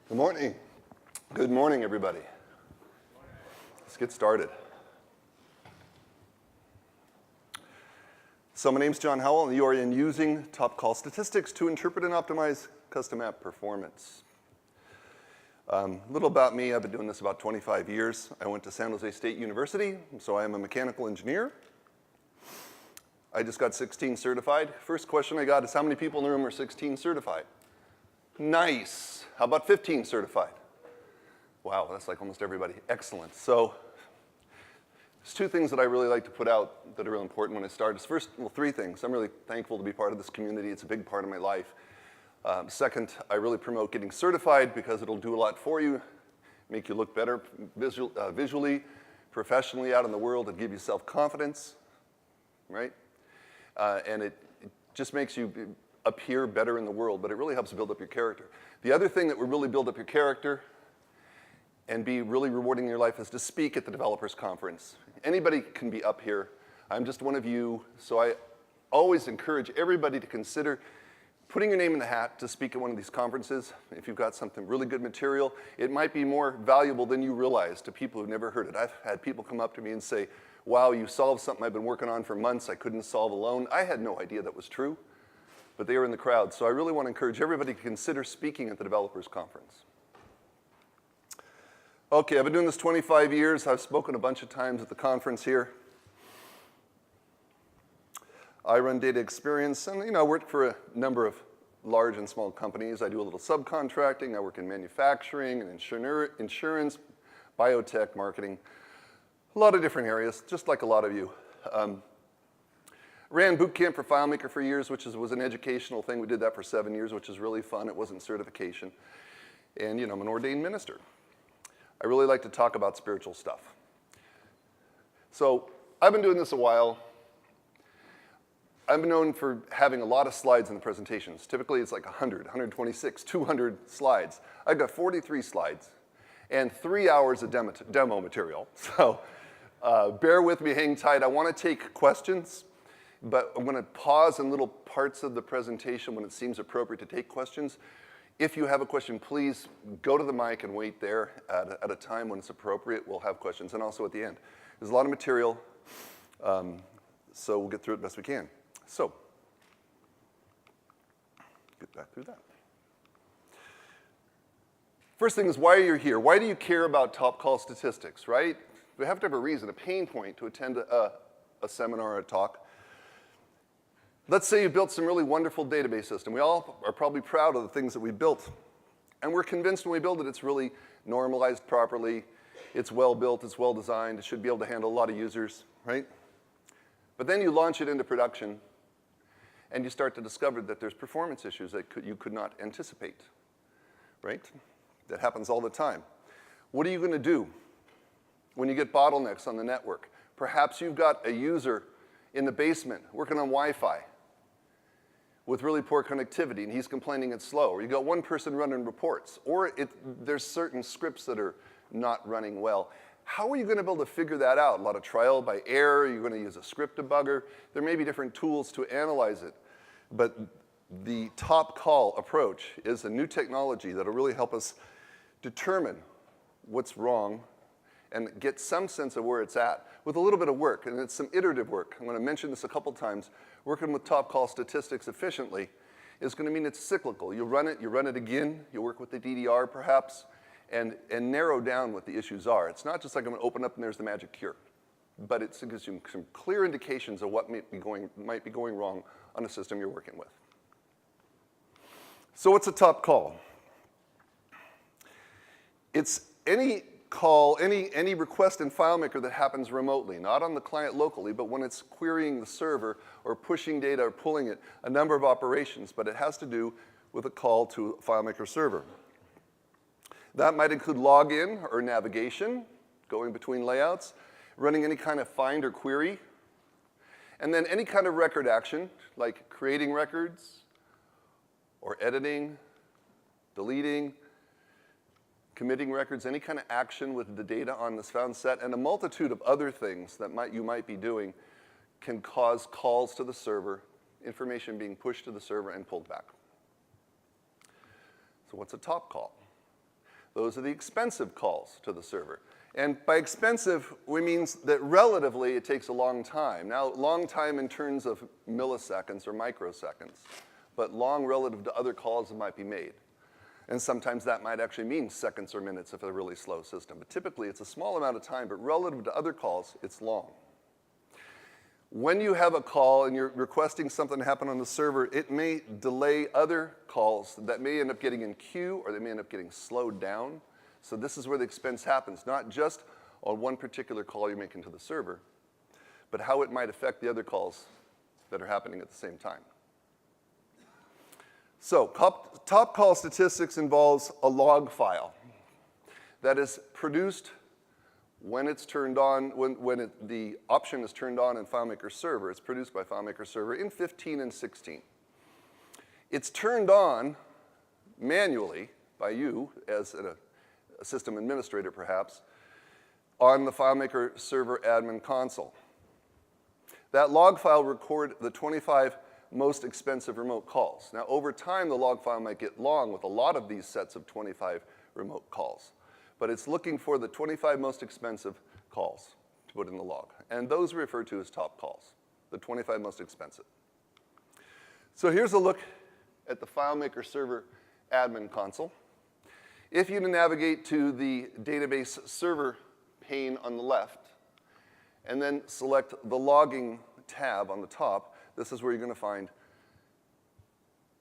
Good morning. Good morning, everybody. Let's get started. So my name's Jonn Howell, and you are using top call statistics to interpret and optimize custom app performance. A little about me, I've been doing this about 25 years. I went to San Jose State University, so I am a mechanical engineer. I just got 16 certified. First question I got is, how many people in the room are 16 certified? Nice. How about 15 certified? Wow, that's like almost everybody. Excellent. So there's two things that I really like to put out that are really important when I start. First, well, three things. I'm really thankful to be part of this community. It's a big part of my life. Second, I really promote getting certified because it'll do a lot for you, make you look better visually, professionally out in the world, and give you self-confidence, right? And it just makes you appear better in the world, but it really helps build up your character. The other thing that will really build up your character and be really rewarding in your life is to speak at the developers conference. Anybody can be up here. I'm just one of you, so I always encourage everybody to consider putting your name in the hat to speak at one of these conferences. If you've got something really good material, it might be more valuable than you realize to people who've never heard it. I've had people come up to me and say, wow, you solved something I've been working on for months I couldn't solve alone. I had no idea that was true, but they were in the crowd. So I really want to encourage everybody to consider speaking at the developers conference. Okay, I've been doing this 25 years. I've spoken a bunch of times at the conference here. I run DataExperience, and I work for a number of large and small companies. I do a little subcontracting. I work in manufacturing and insurance, biotech, marketing, a lot of different areas, just like a lot of you. Ran boot camp for FileMaker for years, which was an educational thing. We did that for 7 years, which is really fun. It wasn't certification. And I'm an ordained minister. I really like to talk about spiritual stuff. So I've been doing this a while. I've been known for having a lot of slides in the presentations. Typically, it's like 100, 126, 200 slides. I've got 43 slides and 3 hours of demo material. So bear with me, hang tight. I want to take questions, but I'm going to pause in little parts of the presentation when it seems appropriate to take questions. If you have a question, please go to the mic and wait there at a time when it's appropriate. We'll have questions, and also at the end. There's a lot of material, so we'll get through it best we can. So, get back through that. First thing is, why are you here? Why do you care about top call statistics, right? We have to have a reason, a pain point to attend a seminar or a talk. Let's say you built some really wonderful database system. We all are probably proud of the things that we built. And we're convinced when we build it, it's really normalized properly. It's well built, it's well designed. It should be able to handle a lot of users, right? But then you launch it into production, and you start to discover that there's performance issues that you could not anticipate, right? That happens all the time. What are you going to do when you get bottlenecks on the network? Perhaps you've got a user in the basement working on Wi-Fi with really poor connectivity, and he's complaining it's slow. Or you got one person running reports, or there's certain scripts that are not running well. How are you going to be able to figure that out? A lot of trial by error. You're going to use a script debugger. There may be different tools to analyze it. But the top call approach is a new technology that will really help us determine what's wrong and get some sense of where it's at with a little bit of work. And it's some iterative work. I'm going to mention this a couple times. Working with top call statistics efficiently is going to mean it's cyclical. You run it again. You work with the DDR perhaps. And narrow down what the issues are. It's not just like I'm going to open up and there's the magic cure. But it gives you some clear indications of what might be going wrong on a system you're working with. So what's a top call? It's any call, any request in FileMaker that happens remotely, not on the client locally, but when it's querying the server or pushing data or pulling it, a number of operations, but it has to do with a call to FileMaker Server. That might include login or navigation, going between layouts, running any kind of find or query, and then any kind of record action, like creating records, or editing, deleting, committing records, any kind of action with the data on this found set, and a multitude of other things that you might be doing can cause calls to the server, information being pushed to the server and pulled back. So what's a top call? Those are the expensive calls to the server. And by expensive, we mean that relatively it takes a long time. Now, long time in terms of milliseconds or microseconds, but long relative to other calls that might be made. And sometimes that might actually mean seconds or minutes if it's a really slow system. But typically, it's a small amount of time, but relative to other calls, it's long. When you have a call and you're requesting something to happen on the server, it may delay other calls that may end up getting in queue or they may end up getting slowed down. So this is where the expense happens, not just on one particular call you're making to the server, but how it might affect the other calls that are happening at the same time. So top call statistics involves a log file that is produced when it's turned on, the option is turned on in FileMaker Server. It's produced by FileMaker Server in 15 and 16. It's turned on manually by you as a system administrator, perhaps, on the FileMaker Server admin console. That log file records the 25 most expensive remote calls. Now, over time, the log file might get long with a lot of these sets of 25 remote calls. But it's looking for the 25 most expensive calls to put in the log. And those are referred to as top calls, the 25 most expensive. So here's a look at the FileMaker Server admin console. If you navigate to the database server pane on the left, and then select the logging tab on the top, this is where you're going to find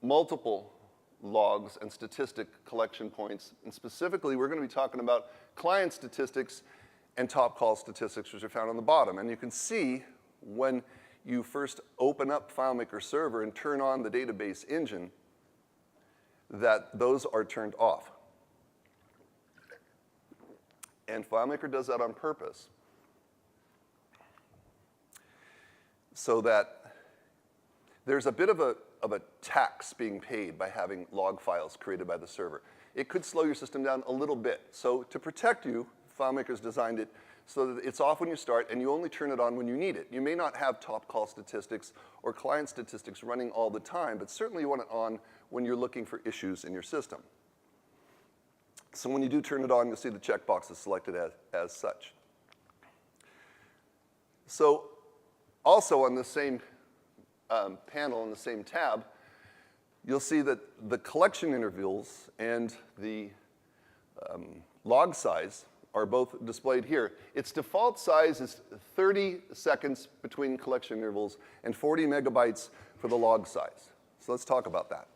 multiple logs and statistic collection points. And specifically, we're going to be talking about client statistics and top call statistics, which are found on the bottom. And you can see when you first open up FileMaker Server and turn on the database engine that those are turned off. And FileMaker does that on purpose so that there's a bit of a tax being paid by having log files created by the server. It could slow your system down a little bit. So to protect you, FileMaker's designed it so that it's off when you start and you only turn it on when you need it. You may not have top call statistics or client statistics running all the time, but certainly you want it on when you're looking for issues in your system. So when you do turn it on, you'll see the checkbox is selected as such. So also on the same panel in the same tab, you'll see that the collection intervals and the log size are both displayed here. Its default size is 30 seconds between collection intervals and 40 megabytes for the log size. So let's talk about that.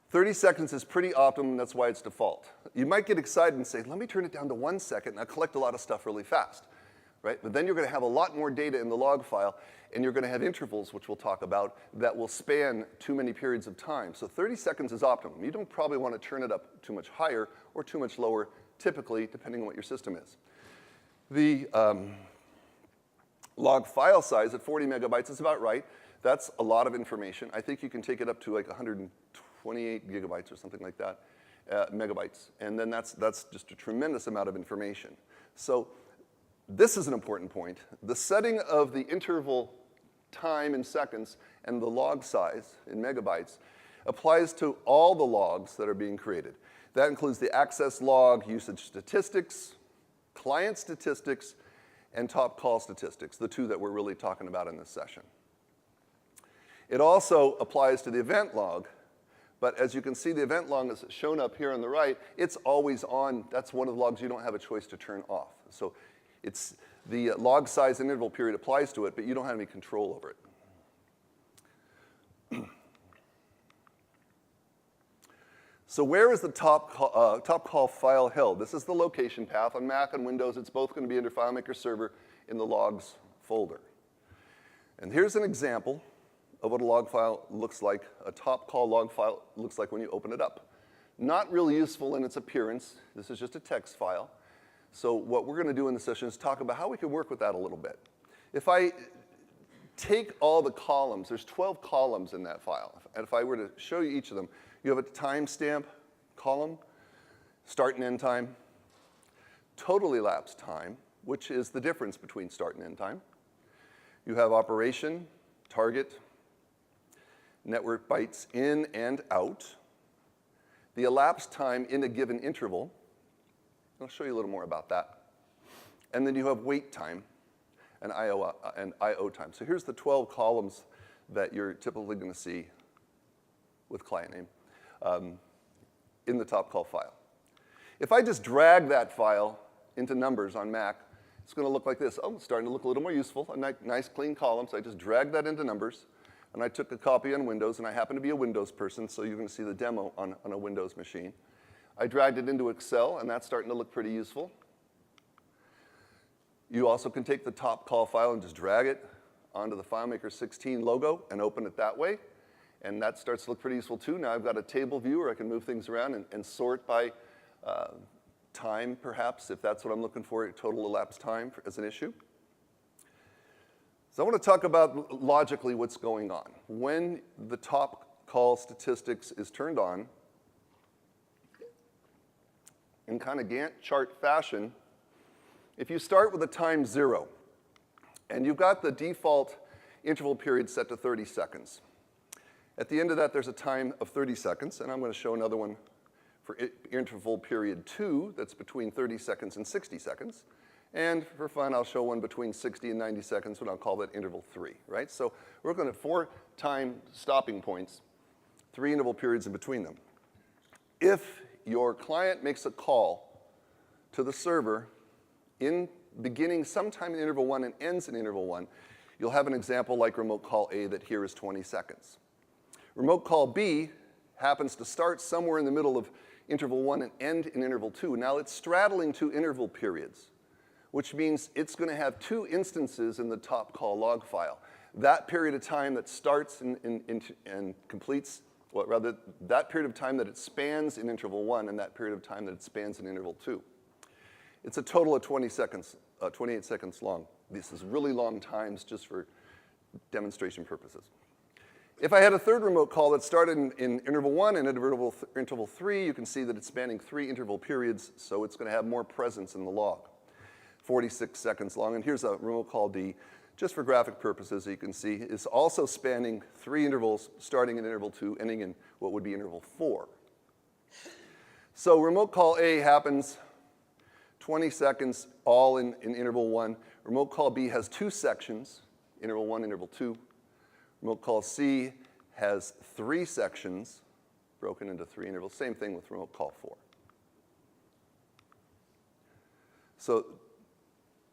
30 seconds is pretty optimum, that's why it's default. You might get excited and say, let me turn it down to 1 second and I'll collect a lot of stuff really fast. Right? But then you're going to have a lot more data in the log file, and you're going to have intervals, which we'll talk about, that will span too many periods of time. So 30 seconds is optimum. You don't probably want to turn it up too much higher or too much lower, typically, depending on what your system is. The log file size at 40 megabytes is about right. That's a lot of information. I think you can take it up to like 128 gigabytes or something like that, megabytes. And then that's just a tremendous amount of information. So this is an important point. The setting of the interval time in seconds and the log size in megabytes applies to all the logs that are being created. That includes the access log, usage statistics, client statistics, and top call statistics, the two that we're really talking about in this session. It also applies to the event log, but as you can see, the event log is shown up here on the right. It's always on. That's one of the logs you don't have a choice to turn off. So it's the log size and interval period applies to it, but you don't have any control over it. So where is the top call file held? This is the location path. On Mac and Windows, it's both going to be under FileMaker Server in the logs folder. And here's an example of what a log file looks like, a top call log file looks like when you open it up. Not really useful in its appearance. This is just a text file. So what we're going to do in this session is talk about how we can work with that a little bit. If I take all the columns, there's 12 columns in that file. And if I were to show you each of them, you have a timestamp column, start and end time, total elapsed time, which is the difference between start and end time. You have operation, target, network bytes in and out, the elapsed time in a given interval. I'll show you a little more about that. And then you have wait time and I/O time. So here's the 12 columns that you're typically going to see with client name in the top call file. If I just drag that file into numbers on Mac, it's going to look like this. Oh, it's starting to look a little more useful. A nice clean column. So I just dragged that into numbers. And I took a copy on Windows, and I happen to be a Windows person, so you're going to see the demo on a Windows machine. I dragged it into Excel, and that's starting to look pretty useful. You also can take the top call file and just drag it onto the FileMaker 16 logo and open it that way. And that starts to look pretty useful too. Now I've got a table view where I can move things around and sort by time, perhaps, if that's what I'm looking for, total elapsed time as an issue. So I want to talk about logically what's going on. When the top call statistics is turned on, in kind of Gantt chart fashion, if you start with a time 0, and you've got the default interval period set to 30 seconds, at the end of that, there's a time of 30 seconds, and I'm going to show another one for interval period 2 that's between 30 seconds and 60 seconds. And for fun, I'll show one between 60 and 90 seconds, and I'll call that interval 3, right? So we're looking at 4 time stopping points, 3 interval periods in between them. If your client makes a call to the server in beginning sometime in interval 1 and ends in interval 1, you'll have an example like remote call A that here is 20 seconds. Remote call B happens to start somewhere in the middle of interval 1 and end in interval 2. Now it's straddling 2 interval periods, which means it's going to have 2 instances in the top call log file. That period of time that starts and completes, well, rather, that period of time that it spans in interval 1 and that period of time that it spans in interval 2. It's a total of 20 seconds, 28 seconds long. This is really long times just for demonstration purposes. If I had a third remote call that started in interval 1 and interval 3, you can see that it's spanning 3 interval periods, so it's going to have more presence in the log. 46 seconds long, and here's a remote call D, just for graphic purposes, you can see, is also spanning 3 intervals, starting in interval 2, ending in what would be interval 4. So remote call A happens 20 seconds, all in interval 1. Remote call B has 2 sections, interval 1, interval 2. Remote call C has 3 sections, broken into 3 intervals. Same thing with remote call 4. So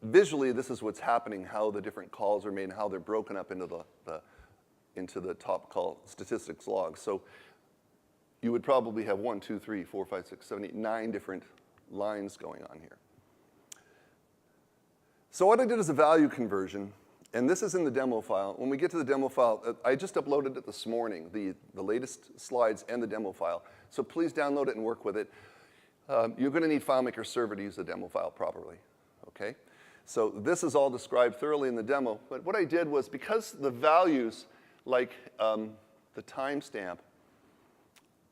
visually, this is what's happening, how the different calls are made and how they're broken up into the top call statistics log. So you would probably have 1, 2, 3, 4, 5, 6, 7, 8, 9 different lines going on here. So what I did is a value conversion. And this is in the demo file. When we get to the demo file, I just uploaded it this morning, the latest slides and the demo file. So please download it and work with it. You're going to need FileMaker Server to use the demo file properly, okay? So this is all described thoroughly in the demo. But what I did was, because the values, like the timestamp,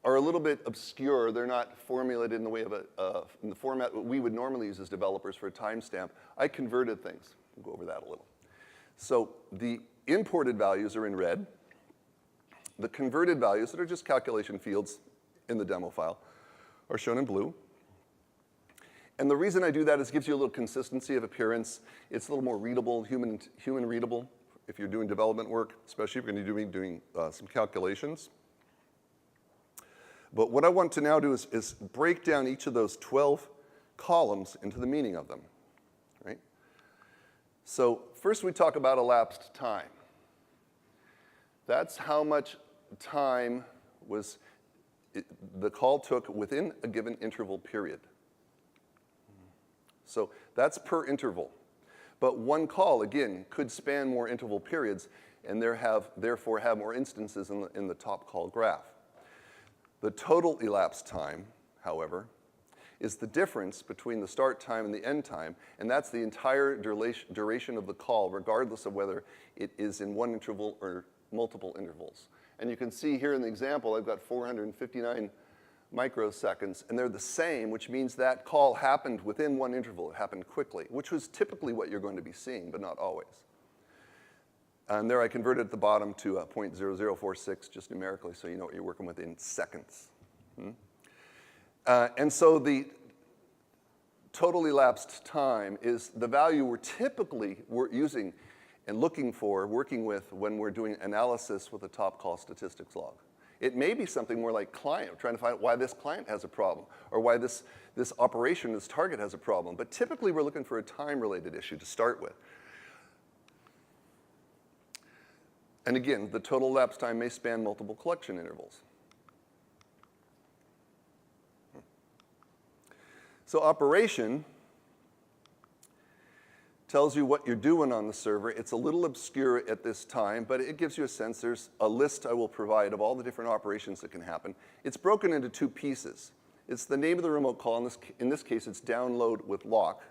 are a little bit obscure, they're not formulated in the way of in the format we would normally use as developers for a timestamp, I converted things. We'll go over that a little. So the imported values are in red. The converted values, that are just calculation fields in the demo file, are shown in blue. And the reason I do that is it gives you a little consistency of appearance. It's a little more readable, human readable, if you're doing development work, especially if you're going to be doing some calculations. But what I want to now do is break down each of those 12 columns into the meaning of them, right? So first we talk about elapsed time. That's how much time the call took within a given interval period. So that's per interval. But one call, again, could span more interval periods and therefore have more instances in the top call graph. The total elapsed time, however, is the difference between the start time and the end time, and that's the entire duration of the call, regardless of whether it is in one interval or multiple intervals. And you can see here in the example, I've got 459 microseconds, and they're the same, which means that call happened within one interval. It happened quickly, which was typically what you're going to be seeing, but not always. And there I converted at the bottom to 0.0046, just numerically, so you know what you're working with in seconds. And so the total elapsed time is the value we're using and looking for, working with when we're doing analysis with a top call statistics log. It may be something more like client, trying to find out why this client has a problem, or why this operation, this target has a problem. But typically we're looking for a time-related issue to start with. And again, the total elapsed time may span multiple collection intervals. So operation tells you what you're doing on the server. It's a little obscure at this time, but it gives you a sense. There's a list I will provide of all the different operations that can happen. It's broken into two pieces. It's the name of the remote call. In this case, it's download with lock.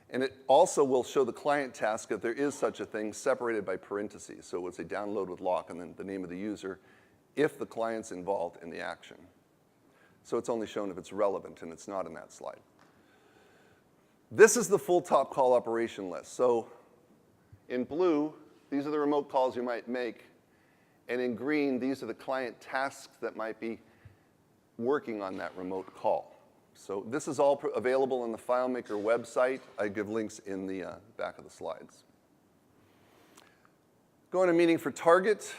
And it also will show the client task if there is such a thing separated by parentheses. So it would say download with lock and then the name of the user if the client's involved in the action. So it's only shown if it's relevant, and it's not in that slide. This is the full top call operation list. So in blue, these are the remote calls you might make. And in green, these are the client tasks that might be working on that remote call. So this is all available on the FileMaker website. I give links in the back of the slides. Going to meaning for target.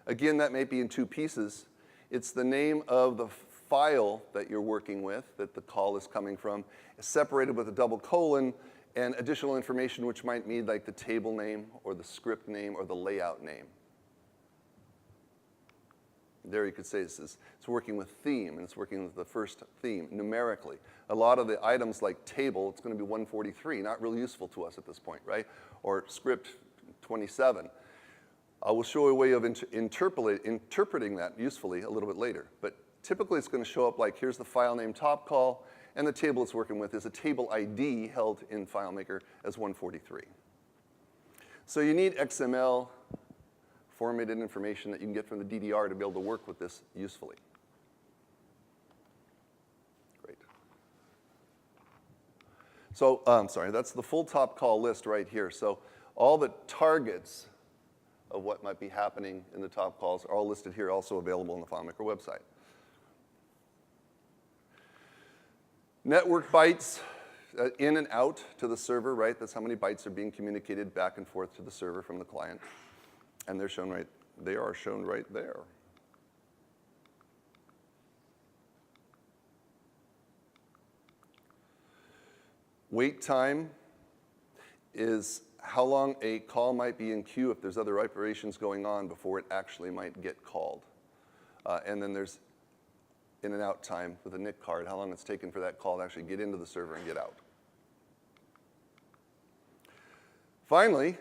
Again, that may be in two pieces. It's the name of the file that you're working with, that the call is coming from, separated with a double colon, and additional information which might mean like the table name or the script name or the layout name. There you could say it's working with theme, and it's working with the first theme numerically. A lot of the items like table, it's going to be 143, not really useful to us at this point, right? Or script 27. I will show a way of interpreting that usefully a little bit later. But typically it's going to show up like here's the file name top call, and the table it's working with is a table ID held in FileMaker as 143. So you need XML formatted information that you can get from the DDR to be able to work with this usefully. Great. So, sorry, that's the full top call list right here. So all the targets of what might be happening in the top calls are all listed here, also available on the FileMaker website. Network bytes in and out to the server, right? That's how many bytes are being communicated back and forth to the server from the client. And they are shown right there. Wait time is how long a call might be in queue if there's other operations going on before it actually might get called. And then there's in and out time with a NIC card, how long it's taken for that call to actually get into the server and get out. Finally,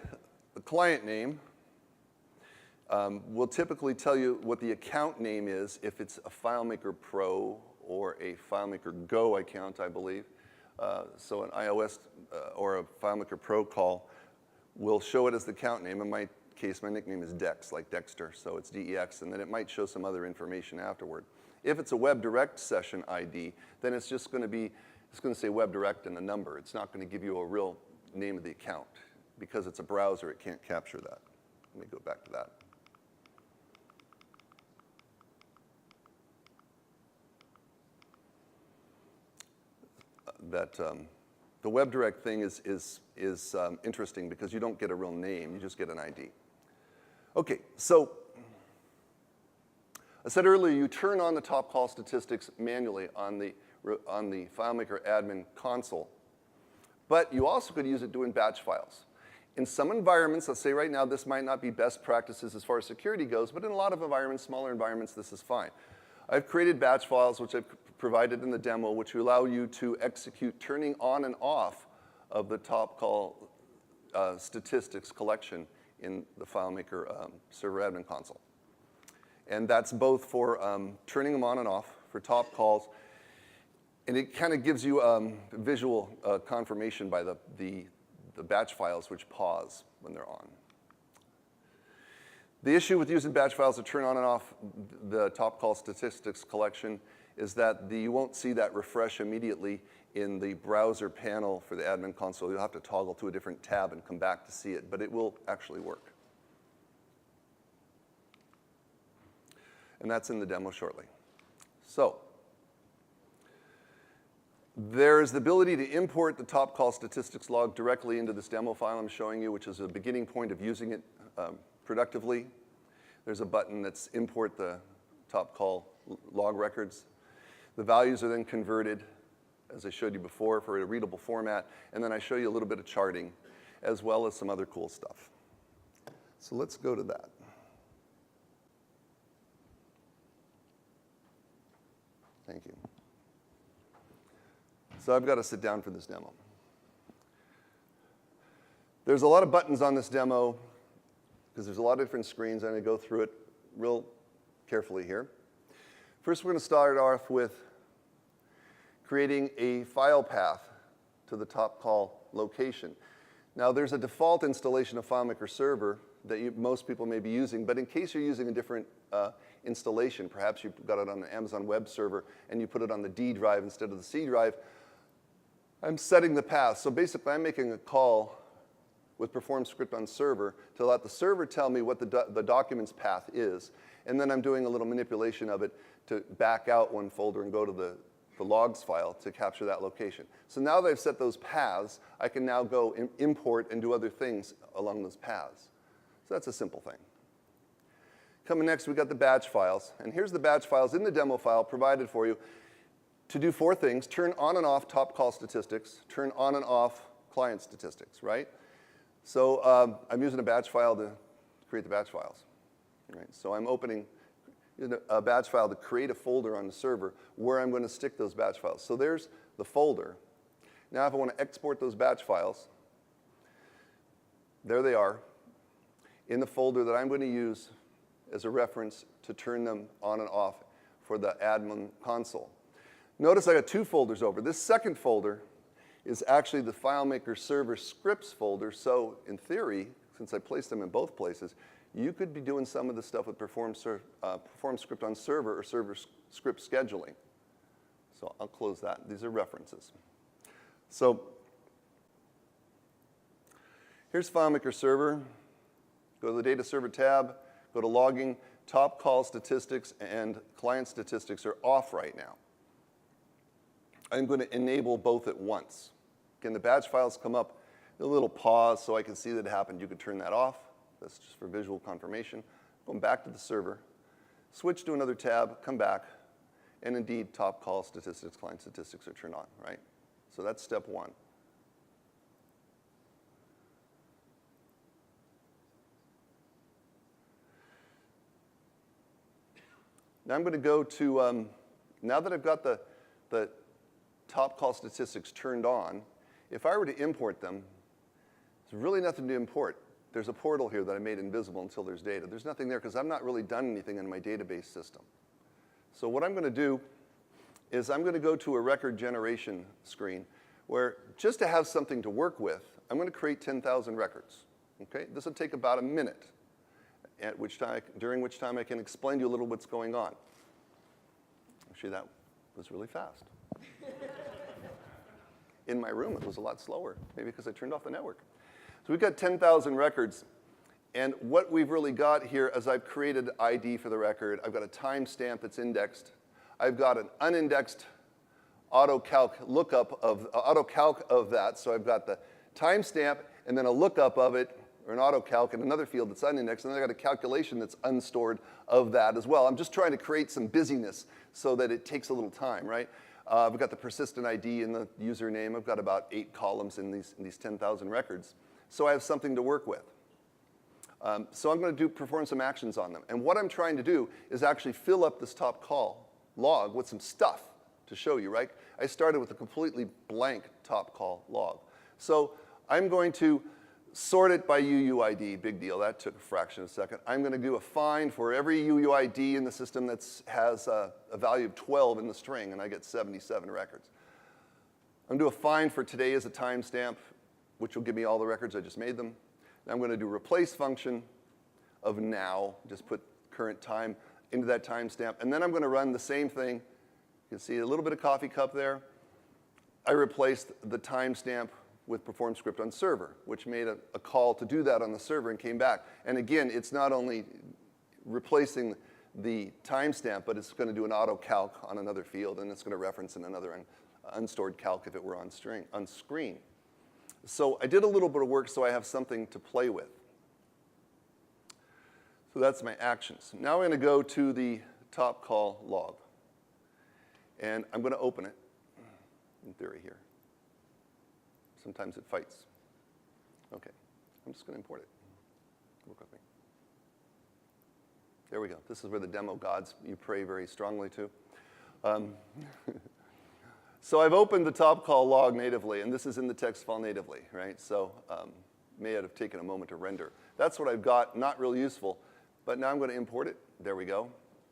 the client name will typically tell you what the account name is if it's a FileMaker Pro or a FileMaker Go account, I believe. So an iOS or a FileMaker Pro call will show it as the account name. In my case, my nickname is Dex, like Dexter, so it's DEX, and then it might show some other information afterward. If it's a WebDirect session ID, then it's just going to be, it's going to say WebDirect and a number. It's not going to give you a real name of the account. Because it's a browser, it can't capture that. Let me go back to that. The WebDirect thing is interesting because you don't get a real name, you just get an ID. Okay, so I said earlier you turn on the top call statistics manually on the FileMaker admin console, but you also could use it doing batch files. In some environments, let's say right now this might not be best practices as far as security goes, but in a lot of environments, smaller environments, this is fine. I've created batch files, which I've provided in the demo, which allow you to execute turning on and off of the top call statistics collection in the FileMaker Server admin console. And that's both for turning them on and off for top calls. And it kind of gives you visual confirmation by the batch files which pause when they're on. The issue with using batch files to turn on and off the top call statistics collection is that you won't see that refresh immediately in the browser panel for the admin console. You'll have to toggle to a different tab and come back to see it, but it will actually work. And that's in the demo shortly. So There's the ability to import the top call statistics log directly into this demo file I'm showing you, which is a beginning point of using it productively. There's a button that's import the top call log records. The values are then converted, as I showed you before, for a readable format, and then I show you a little bit of charting, as well as some other cool stuff. So let's go to that. Thank you. So I've got to sit down for this demo. There's a lot of buttons on this demo because there's a lot of different screens. I'm going to go through it real carefully here. First, we're going to start off with creating a file path to the top call location. Now, there's a default installation of FileMaker Server that most people may be using, but in case you're using a different installation, perhaps you've got it on an Amazon web server and you put it on the D drive instead of the C drive, I'm setting the path. So basically, I'm making a call with perform script on server to let the server tell me what the document's path is. And then I'm doing a little manipulation of it to back out one folder and go to the logs file to capture that location. So now that I've set those paths, I can now go import and do other things along those paths. So that's a simple thing. Coming next, we got the batch files. And here's the batch files in the demo file provided for you to do 4 things: turn on and off top call statistics, turn on and off client statistics, right? So I'm using a batch file to create the batch files. Right? So I'm opening a batch file to create a folder on the server where I'm going to stick those batch files. So there's the folder. Now if I want to export those batch files, there they are in the folder that I'm going to use as a reference to turn them on and off for the admin console. Notice I got 2 folders over. This second folder is actually the FileMaker Server scripts folder. So in theory, since I placed them in both places, you could be doing some of the stuff with perform script on server or server script scheduling. So I'll close that. These are references. So here's FileMaker Server. Go to the Data Server tab, go to Logging. Top call statistics and client statistics are off right now. I'm going to enable both at once. Again, the batch files come up, a little pause so I can see that it happened. You could turn that off. That's just for visual confirmation. Going back to the server, switch to another tab, come back, and indeed, top call statistics, client statistics are turned on, right? So that's step 1. Now I'm going to go to, now that I've got the top call statistics turned on, if I were to import them, there's really nothing to import. There's a portal here that I made invisible until there's data. There's nothing there because I've not really done anything in my database system. So what I'm going to do is I'm going to go to a record generation screen where just to have something to work with, I'm going to create 10,000 records. Okay? This will take about a minute, during which time I can explain to you a little what's going on. Actually, that was really fast. In my room, it was a lot slower, maybe because I turned off the network. So we've got 10,000 records. And what we've really got here is I've created an ID for the record. I've got a timestamp that's indexed. I've got an unindexed autocalc of that. So I've got the timestamp and then a lookup of it, or an autocalc in another field that's unindexed. And then I've got a calculation that's unstored of that as well. I'm just trying to create some busyness so that it takes a little time, right? I've got the persistent ID and the username. I've got about 8 columns in these 10,000 records. So I have something to work with. So I'm going to perform some actions on them. And what I'm trying to do is actually fill up this top call log with some stuff to show you, right? I started with a completely blank top call log. So I'm going to sort it by UUID. Big deal. That took a fraction of a second. I'm going to do a find for every UUID in the system that has a value of 12 in the string, and I get 77 records. I'm going to do a find for today as a timestamp, which will give me all the records I just made them. Now I'm going to do replace function of now, just put current time into that timestamp. And then I'm going to run the same thing. You can see a little bit of coffee cup there. I replaced the timestamp with perform script on server, which made a call to do that on the server and came back. And again, it's not only replacing the timestamp, but it's going to do an auto calc on another field, and it's going to reference in another unstored calc if it were on screen. So I did a little bit of work so I have something to play with. So that's my actions. Now I'm going to go to the top call log. And I'm going to open it, in theory here. Sometimes it fights. OK, I'm just going to import it. Work with me. There we go. This is where the demo gods you pray very strongly to. So I've opened the top call log natively, and this is in the text file natively, right? So may have taken a moment to render. That's what I've got, not real useful. But now I'm going to import it. There we go.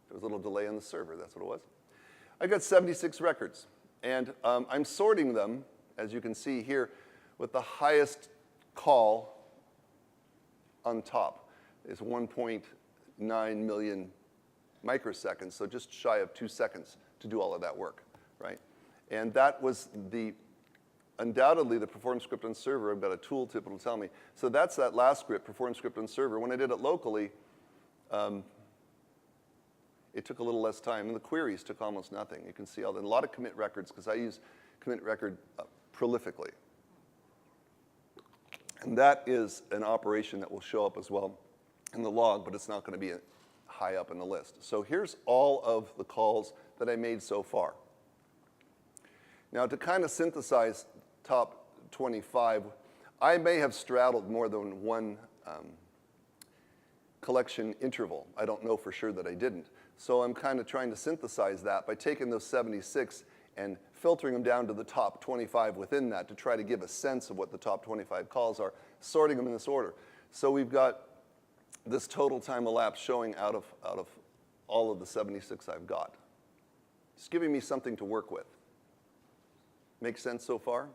There was a little delay on the server. That's what it was. I've got 76 records. And I'm sorting them, as you can see here, with the highest call on top. It's 1.9 million microseconds, so just shy of 2 seconds to do all of that work, right? And that was undoubtedly the perform script on server. I've got a tooltip that will tell me. So that's that last script, perform script on server. When I did it locally, it took a little less time, and the queries took almost nothing. You can see a lot of commit records, because I use commit record prolifically. And that is an operation that will show up as well in the log, but it's not going to be high up in the list. So here's all of the calls that I made so far. Now, to kind of synthesize top 25, I may have straddled more than one collection interval. I don't know for sure that I didn't. So I'm kind of trying to synthesize that by taking those 76 and filtering them down to the top 25 within that to try to give a sense of what the top 25 calls are, sorting them in this order. So we've got this total time elapsed showing out of all of the 76 I've got. It's giving me something to work with. Make sense so far?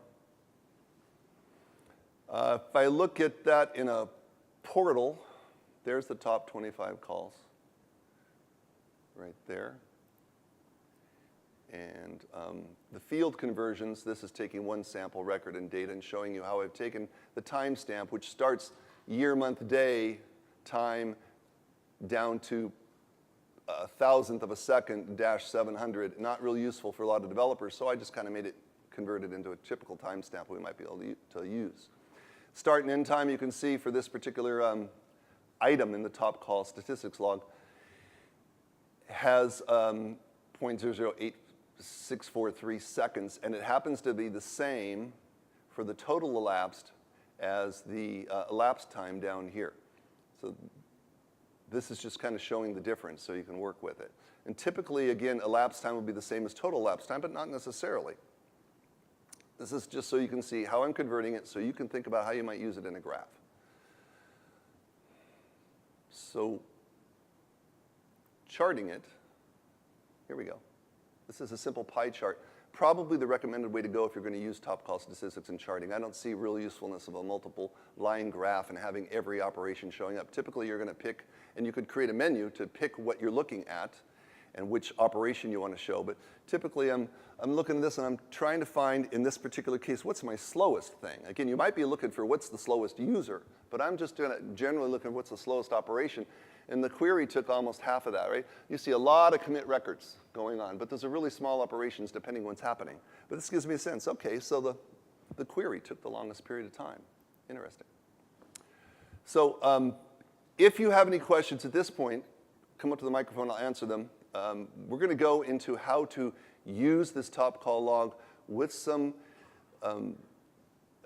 If I look at that in a portal, there's the top 25 calls right there. And the field conversions, this is taking one sample record and data and showing you how I've taken the timestamp, which starts year, month, day, time, down to a thousandth of a second, dash 700. Not real useful for a lot of developers, so I just kind of made it converted into a typical timestamp we might be able to use. Start and end time, you can see for this particular item in the top call statistics log has 0.008643 seconds, and it happens to be the same for the total elapsed as the elapsed time down here. So this is just kind of showing the difference so you can work with it. And typically, again, elapsed time would be the same as total elapsed time, but not necessarily. This is just so you can see how I'm converting it so you can think about how you might use it in a graph. So charting it, here we go. This is a simple pie chart. Probably the recommended way to go if you're going to use top call statistics and charting. I don't see real usefulness of a multiple line graph and having every operation showing up. Typically, you're going to pick, and you could create a menu to pick what you're looking at and which operation you want to show. But typically, I'm looking at this, and I'm trying to find, in this particular case, what's my slowest thing? Again, you might be looking for what's the slowest user, but I'm just generally looking at what's the slowest operation. And the query took almost half of that, right? You see a lot of commit records going on, but those are really small operations depending on what's happening. But this gives me a sense. OK, so the query took the longest period of time. Interesting. So if you have any questions at this point, come up to the microphone. I'll answer them. We're going to go into how to use this top call log with some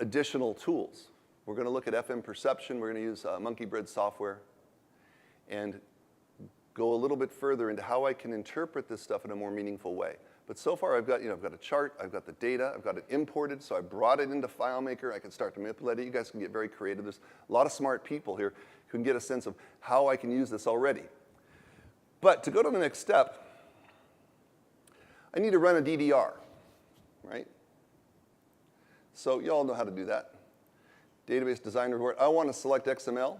additional tools. We're going to look at FM perception. We're going to use Monkey Bread software and go a little bit further into how I can interpret this stuff in a more meaningful way. But so far, I've got a chart, I've got the data, I've got it imported, so I brought it into FileMaker. I can start to manipulate it. You guys can get very creative. There's a lot of smart people here who can get a sense of how I can use this already. But to go to the next step, I need to run a DDR, right? So you all know how to do that. Database design report. I want to select XML.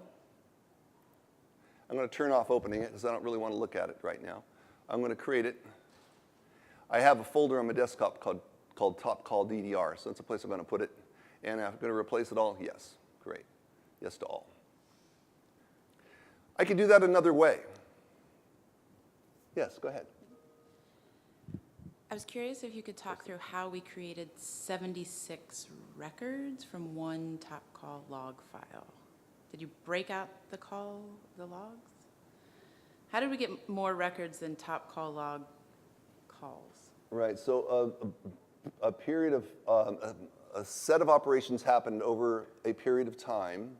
I'm going to turn off opening it because I don't really want to look at it right now. I'm going to create it. I have a folder on my desktop called Top Call DDR, so that's a place I'm going to put it. And I'm going to replace it all? Yes. Great. Yes to all. I could do that another way. Yes, go ahead. I was curious if you could talk through how we created 76 records from one top call log file. Did you break out the logs? How did we get more records than top call log calls? Right, so a period of, a set of operations happened over a period of time,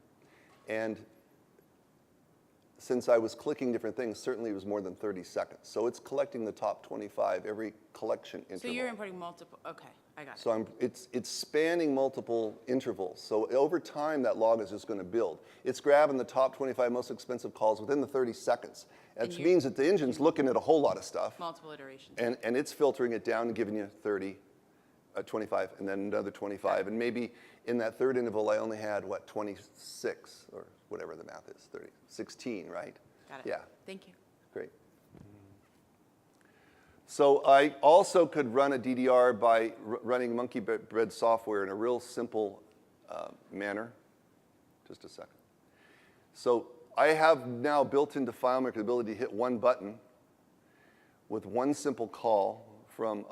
and since I was clicking different things, certainly it was more than 30 seconds. So it's collecting the top 25 every collection interval. So you're importing multiple, okay, I got it. So it's spanning multiple intervals. So over time, that log is just going to build. It's grabbing the top 25 most expensive calls within the 30 seconds. That means that the engine's looking at a whole lot of stuff. Multiple iterations. And it's filtering it down and giving you 30, 25, and then another 25. And maybe in that third interval, I only had, what, 26, or whatever the math is, 30, 16, right? Got it. Yeah. Thank you. Great. So I also could run a DDR by running monkey bread software in a real simple manner. Just a second. So I have now built into FileMaker the ability to hit one button with one simple call from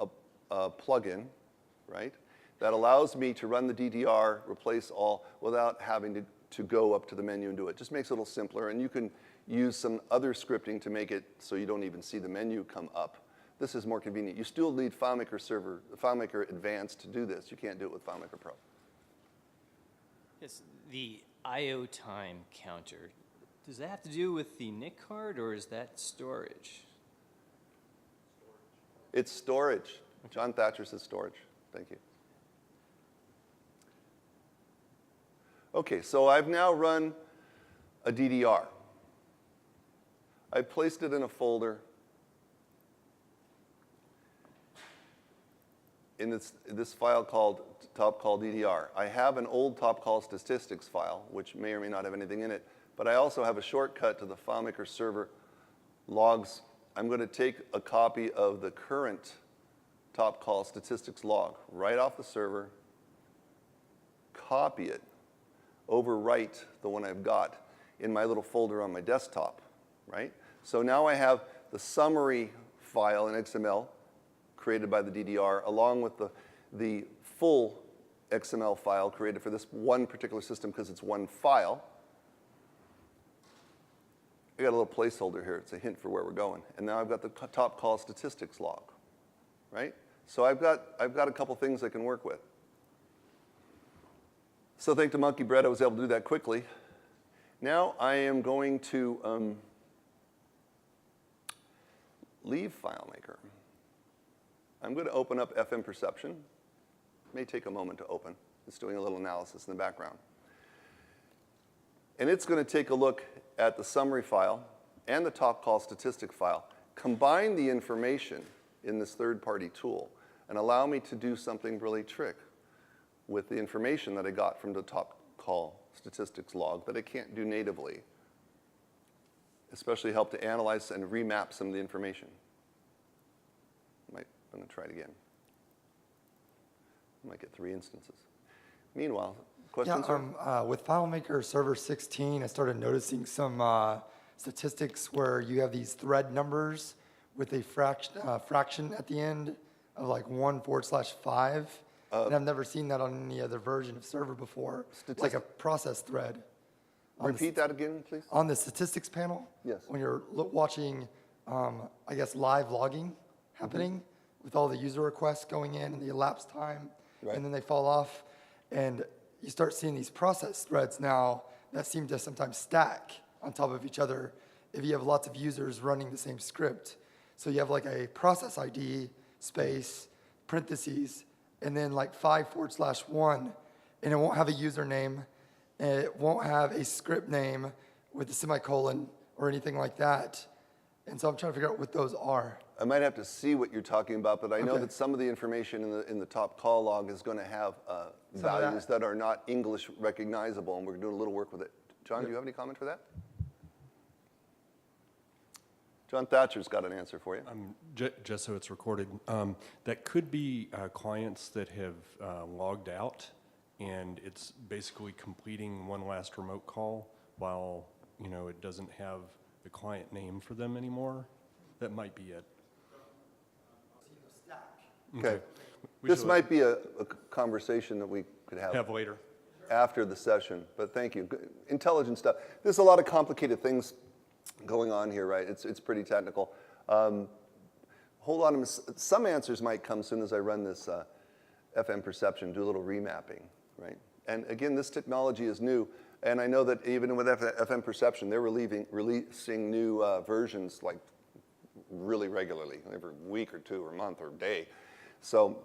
a plugin, right? That allows me to run the DDR, replace all, without having to go up to the menu and do it. Just makes it a little simpler, and you can use some other scripting to make it so you don't even see the menu come up. This is more convenient. You still need FileMaker Server, FileMaker Advanced to do this. You can't do it with FileMaker Pro. Yes, the I/O time counter, does that have to do with the NIC card, or is that storage? It's storage. John Thatcher says storage. Thank you. Okay, so I've now run a DDR. I placed it in a folder in this file called top call DDR. I have an old top call statistics file, which may or may not have anything in it, but I also have a shortcut to the FileMaker Server logs. I'm going to take a copy of the current top call statistics log right off the server, copy it, overwrite the one I've got in my little folder on my desktop, right? So now I have the summary file in XML created by the DDR, along with the full XML file created for this one particular system because it's one file. I got a little placeholder here. It's a hint for where we're going. And now I've got the top call statistics log, right? So I've got a couple things I can work with. So thanks to Monkey Bread, I was able to do that quickly. Now I am going to leave FileMaker. I'm going to open up FM Perception. It may take a moment to open. It's doing a little analysis in the background. And it's going to take a look at the summary file and the top call statistic file, combine the information in this third-party tool, and allow me to do something really trick with the information that I got from the top call statistics log that I can't do natively, especially help to analyze and remap some of the information. I'm going to try it again. I might get 3 instances. Meanwhile, questions? Yeah, with FileMaker Server 16, I started noticing some statistics where you have these thread numbers with a fraction at the end of like 1/5. And I've never seen that on any other version of Server before. It's like a process thread. Repeat that again, please. On the statistics panel, Yes. when you're watching, I guess, live logging happening with all the user requests going in and the elapsed time, Right. and then they fall off, and you start seeing these process threads now that seem to sometimes stack on top of each other if you have lots of users running the same script. So you have like a process ID space, parentheses, and then like 5/1, and it won't have a username, and it won't have a script name with a semicolon or anything like that. And so I'm trying to figure out what those are. I might have to see what you're talking about, but I know Okay. that some of the information in the top call log is going to have values that are not English recognizable, and we're doing a little work with it. John, do you have any comment for that? John Thatcher's got an answer for you. Just so it's recorded, that could be clients that have logged out, and it's basically completing one last remote call while it doesn't have the client name for them anymore. That might be it. Okay. We This should might be a conversation that we could have later. after the session, but thank you. Intelligent stuff. There's a lot of complicated things going on here, right? It's pretty technical. Hold on, some answers might come soon as I run this FM perception, do a little remapping, right? And again, this technology is new, and I know that even with FM perception, they're releasing new versions like really regularly, every week or two or month or day. So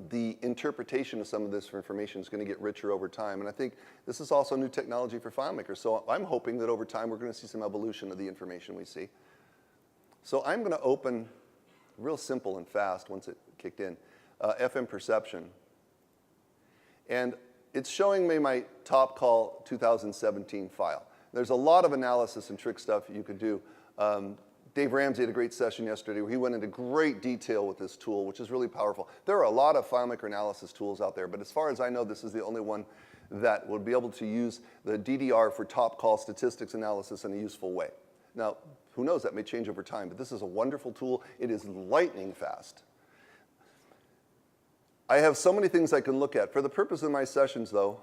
the interpretation of some of this information is going to get richer over time. And I think this is also new technology for FileMaker. So I'm hoping that over time we're going to see some evolution of the information we see. So I'm going to open, real simple and fast once it kicked in, FM perception. And it's showing me my top call 2017 file. There's a lot of analysis and trick stuff you could do. Dave Ramsey had a great session yesterday where he went into great detail with this tool, which is really powerful. There are a lot of FileMaker analysis tools out there, but as far as I know, this is the only one that will be able to use the DDR for top call statistics analysis in a useful way. Now, who knows, that may change over time, but this is a wonderful tool. It is lightning fast. I have so many things I can look at. For the purpose of my sessions, though,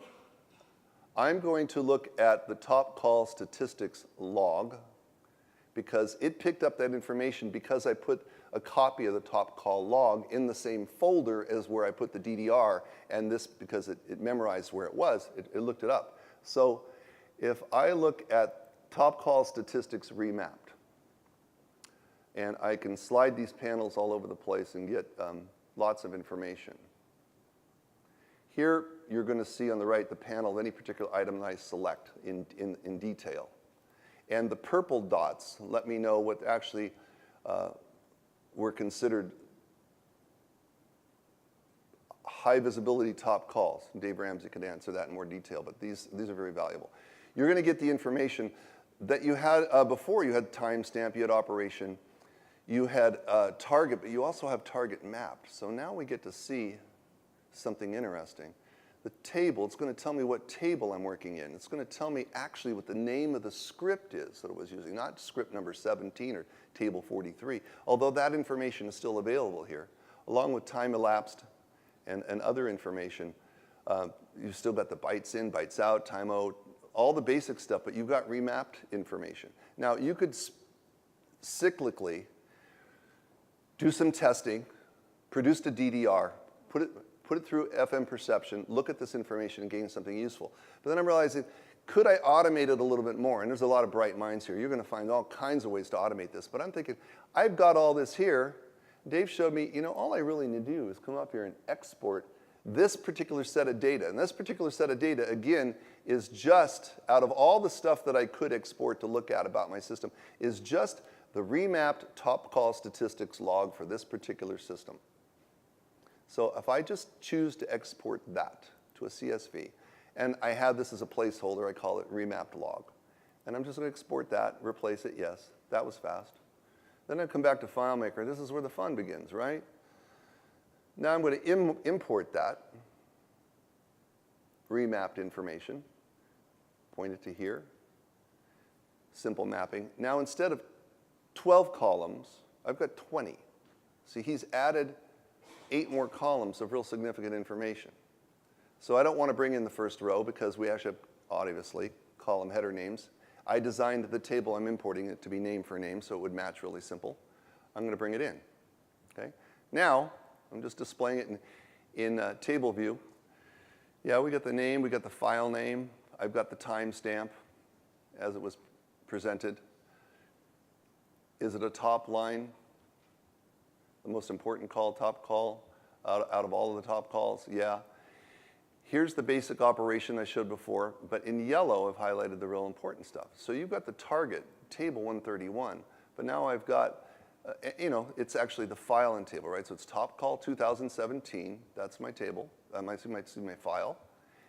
I'm going to look at the top call statistics log, because it picked up that information because I put a copy of the top call log in the same folder as where I put the DDR, and this, because it memorized where it was, it looked it up. So if I look at top call statistics remapped, and I can slide these panels all over the place and get lots of information. Here, you're going to see on the right the panel of any particular item that I select in detail. And the purple dots let me know what actually were considered high visibility top calls. Dave Ramsey could answer that in more detail, but these are very valuable. You're going to get the information that you had before. You had timestamp, you had operation, you had target, but you also have target mapped. So now we get to see something interesting. The table, it's going to tell me what table I'm working in. It's going to tell me actually what the name of the script is that it was using, not script number 17 or table 43, although that information is still available here, along with time elapsed and other information. You've still got the bytes in, bytes out, time out, all the basic stuff, but you've got remapped information. Now, you could cyclically do some testing, produce a DDR, put it through FM perception, look at this information and gain something useful. But then I'm realizing, could I automate it a little bit more? And there's a lot of bright minds here. You're going to find all kinds of ways to automate this. But I'm thinking, I've got all this here. Dave showed me, all I really need to do is come up here and export this particular set of data. And this particular set of data, again, is just, out of all the stuff that I could export to look at about my system, is just the remapped top call statistics log for this particular system. So if I just choose to export that to a CSV, and I have this as a placeholder, I call it remapped log. And I'm just going to export that, replace it, yes, that was fast. Then I come back to FileMaker. This is where the fun begins, right? Now I'm going to import that remapped information, point it to here, simple mapping. Now instead of 12 columns, I've got 20. See, he's added 8 more columns of real significant information. So I don't want to bring in the first row because we actually have, obviously, column header names. I designed the table I'm importing it to be name for name, so it would match really simple. I'm going to bring it in. Okay? Now, I'm just displaying it in table view. Yeah, we got the name, we got the file name. I've got the timestamp as it was presented. Is it a top line? The most important call, top call, out of all of the top calls? Yeah. Here's the basic operation I showed before, but in yellow I've highlighted the real important stuff. So you've got the target, table 131, but now I've got, it's actually the file in table, right? So it's top call 2017, that's my table, my file,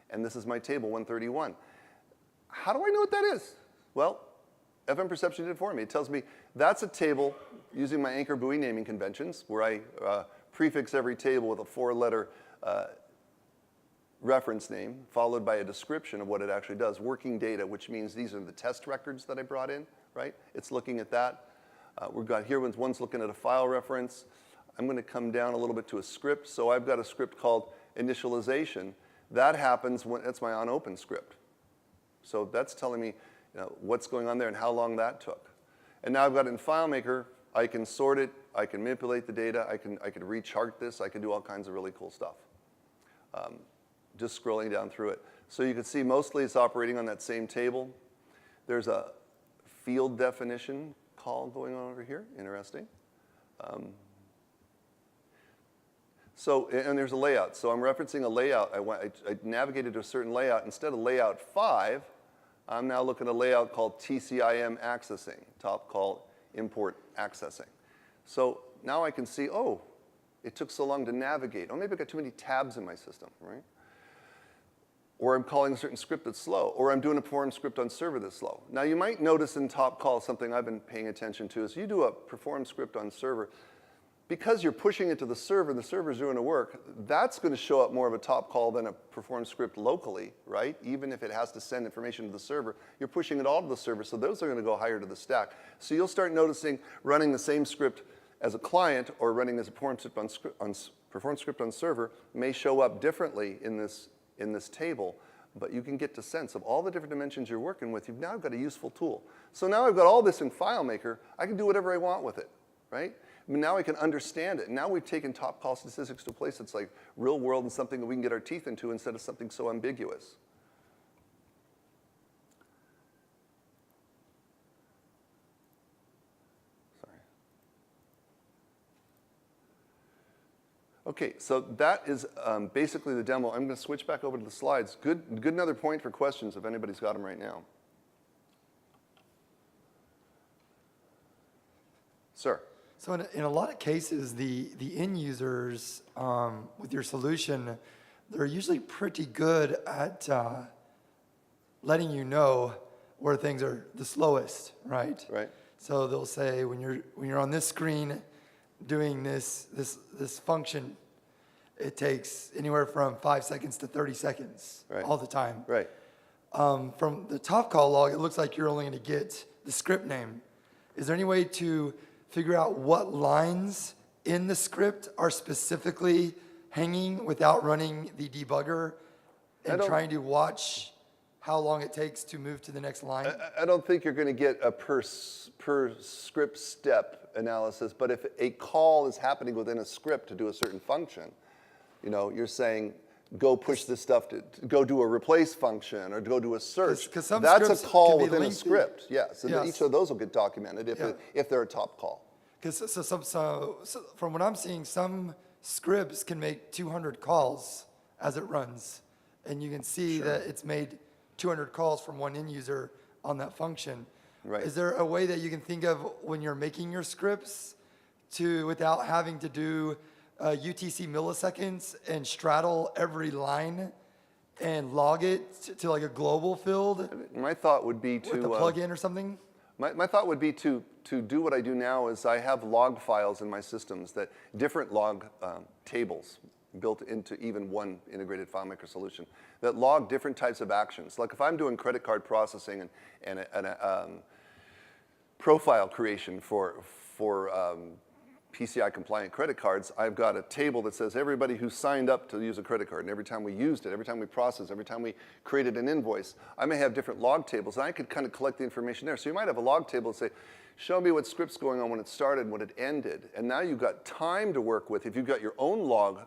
and this is my table 131. How do I know what that is? Well, FM Perception did it for me. It tells me that's a table using my anchor buoy naming conventions where I prefix every table with a 4-letter reference name followed by a description of what it actually does. Working data, which means these are the test records that I brought in, right? It's looking at that. We've got here, one's looking at a file reference. I'm going to come down a little bit to a script. So I've got a script called initialization. That happens when, that's my onOpen script. So that's telling me what's going on there and how long that took. And now I've got it in FileMaker. I can sort it. I can manipulate the data. I can rechart this. I can do all kinds of really cool stuff. Just scrolling down through it. So you can see mostly it's operating on that same table. There's a field definition call going on over here. Interesting. And there's a layout. So I'm referencing a layout. I navigated to a certain layout. Instead of layout 5, I'm now looking at a layout called TCIM accessing, top call import accessing. So now I can see, oh, it took so long to navigate. Oh, maybe I got too many tabs in my system, right? Or I'm calling a certain script that's slow. Or I'm doing a perform script on server that's slow. Now you might notice in top call something I've been paying attention to is you do a perform script on server. Because you're pushing it to the server and the server's doing the work, that's going to show up more of a top call than a perform script locally, right? Even if it has to send information to the server, you're pushing it all to the server, so those are going to go higher to the stack. So you'll start noticing running the same script as a client or running as a perform script on server may show up differently in this table, but you can get to sense of all the different dimensions you're working with. You've now got a useful tool. So now I've got all this in FileMaker. I can do whatever I want with it, right? Now I can understand it. Now we've taken top call statistics to a place that's like real world and something that we can get our teeth into instead of something so ambiguous. Sorry. Okay, so that is basically the demo. I'm going to switch back over to the slides. Good another point for questions if anybody's got them right now. Sir. So in a lot of cases, the end users with your solution, they're usually pretty good at letting you know where things are the slowest, right? Right. So they'll say when you're on this screen doing this function, it takes anywhere from 5 seconds to 30 seconds all the time. Right. From the top call log, it looks like you're only going to get the script name. Is there any way to figure out what lines in the script are specifically hanging without running the debugger and trying to watch how long it takes to move to the next line? I don't think you're going to get a per script step analysis, but if a call is happening within a script to do a certain function, you're saying, go push this stuff to go do a replace function or go do a search. 'Cause some that's a scripts call can be within a lengthy. script. Yes, and Yes. each of those will get documented if they're a top call. Because so from what I'm seeing, some scripts can make 200 calls as it runs. And you can see that it's made 200 calls from one end user on that function. Right. Is there a way that you can think of when you're making your scripts without having to do UTC milliseconds and straddle every line and log it to like a global field My thought would be with a plugin or something? My thought would be to do what I do now is I have log files in my systems that different log tables built into even one integrated FileMaker solution that log different types of actions. Like if I'm doing credit card processing and a profile creation for PCI compliant credit cards, I've got a table that says everybody who signed up to use a credit card, and every time we used it, every time we processed, every time we created an invoice, I may have different log tables, and I could kind of collect the information there. So you might have a log table and say, show me what script's going on when it started and when it ended. And now you've got time to work with. If you've got your own log